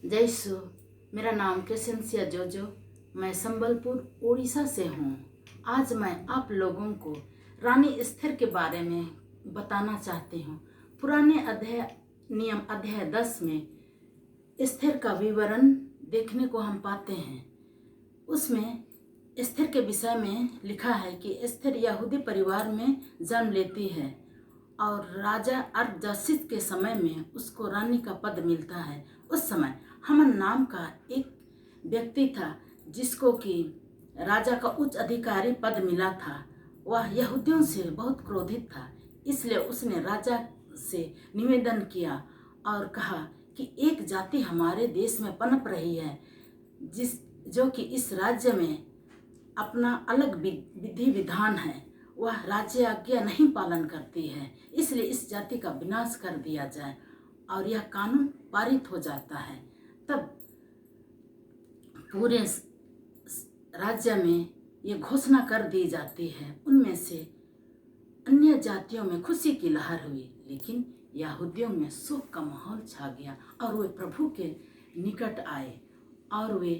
जय यीशु। मेरा नाम केसेंसिया जोजो, मैं संबलपुर उड़ीसा से हूँ। आज मैं आप लोगों को रानी एस्थर के बारे में बताना चाहती हूँ। पुराने नियम अध्याय 10 में एस्थर का विवरण देखने को हम पाते हैं। उसमें एस्थर के विषय में लिखा है कि एस्थर यहूदी परिवार में जन्म लेती है और राजा अरजशीस के समय में उसको रानी का पद मिलता है। उस समय हमन नाम का एक व्यक्ति था जिसको कि राजा का उच्च अधिकारी पद मिला था। वह यहूदियों से बहुत क्रोधित था, इसलिए उसने राजा से निवेदन किया और कहा कि एक जाति हमारे देश में पनप रही है जो कि इस राज्य में अपना अलग विधि विधान है, वह राज्य आज्ञा नहीं पालन करती है, इसलिए इस जाति का विनाश कर दिया जाए और यह कानून पारित हो जाता है। तब पूरे राज्य में ये घोषणा कर दी जाती है। उनमें से अन्य जातियों में खुशी की लहर हुई, लेकिन यहूदियों में शोक का माहौल छा गया और वे प्रभु के निकट आए और वे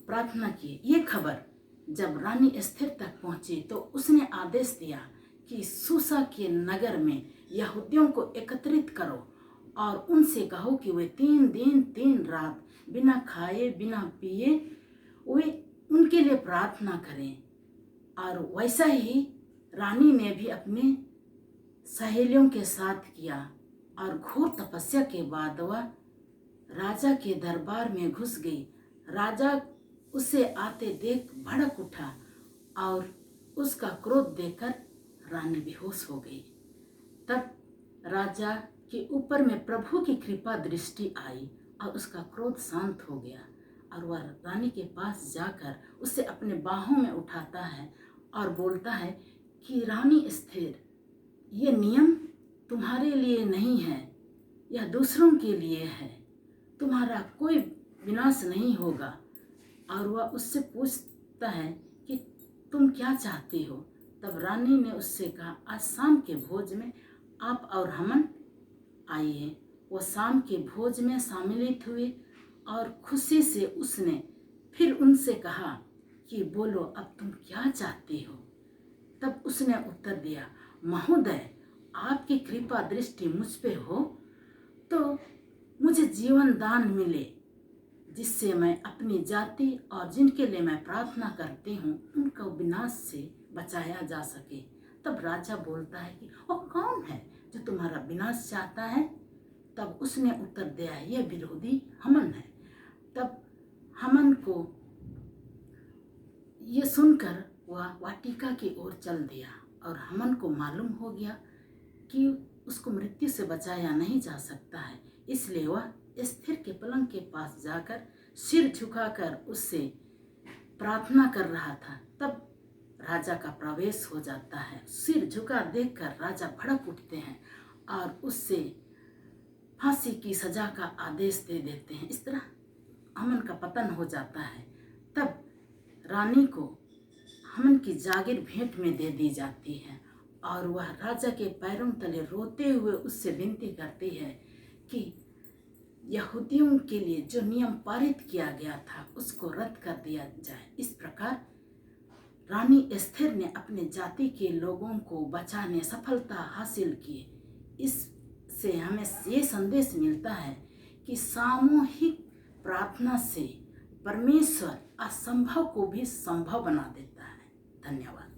प्रार्थना की। ये खबर जब रानी एस्थर तक पहुंची तो उसने आदेश दिया कि सूसा के नगर में यहूदियों को एकत्रित करो और उनसे कहो कि वे 3 दिन 3 रात बिना खाए बिना पिए वे उनके लिए प्रार्थना करें। और वैसा ही रानी ने भी अपने सहेलियों के साथ किया और घोर तपस्या के बाद वह राजा के दरबार में घुस गई। राजा उसे आते देख भड़क उठा और उसका क्रोध देखकर रानी बेहोश हो गई। तब राजा के ऊपर में प्रभु की कृपा दृष्टि आई और उसका क्रोध शांत हो गया और वह रानी के पास जाकर उसे अपने बाहों में उठाता है और बोलता है कि रानी एस्थर, ये नियम तुम्हारे लिए नहीं है, यह दूसरों के लिए है, तुम्हारा कोई विनाश नहीं होगा। और वह उससे पूछता है कि तुम क्या चाहती हो। तब रानी ने उससे कहा, आज शाम के भोज में आप और हमन आइए। वो शाम के भोज में सम्मिलित हुए और खुशी से उसने फिर उनसे कहा कि बोलो अब तुम क्या चाहती हो। तब उसने उत्तर दिया, महोदय, आपकी कृपा दृष्टि मुझ पे हो तो मुझे जीवन दान मिले, जिससे मैं अपनी जाति और जिनके लिए मैं प्रार्थना करती हूँ उनको विनाश से बचाया जा सके। तब राजा बोलता है कि वो कौन है जो तुम्हारा विनाश चाहता है। तब उसने उत्तर दिया, यह विरोधी हमन है। तब हमन को ये सुनकर वह वाटिका की ओर चल दिया और हमन को मालूम हो गया कि उसको मृत्यु से बचाया नहीं जा सकता है, इसलिए वह एस्थर के पलंग के पास जाकर सिर झुकाकर उससे प्रार्थना कर रहा था। तब राजा का प्रवेश हो जाता है। सिर झुका देखकर राजा भड़क उठते हैं और उससे फांसी की सजा का आदेश दे देते हैं। इस तरह हमन का पतन हो जाता है। तब रानी को हमन की जागीर भेंट में दे दी जाती है और वह राजा के पैरों तले रोते हुए उससे विनती करती है कि यहूदियों के लिए जो नियम पारित किया गया था उसको रद्द कर दिया जाए। इस प्रकार रानी एस्थर ने अपने जाति के लोगों को बचाने सफलता हासिल की। इससे हमें ये संदेश मिलता है कि सामूहिक प्रार्थना से परमेश्वर असंभव को भी संभव बना देता है। धन्यवाद।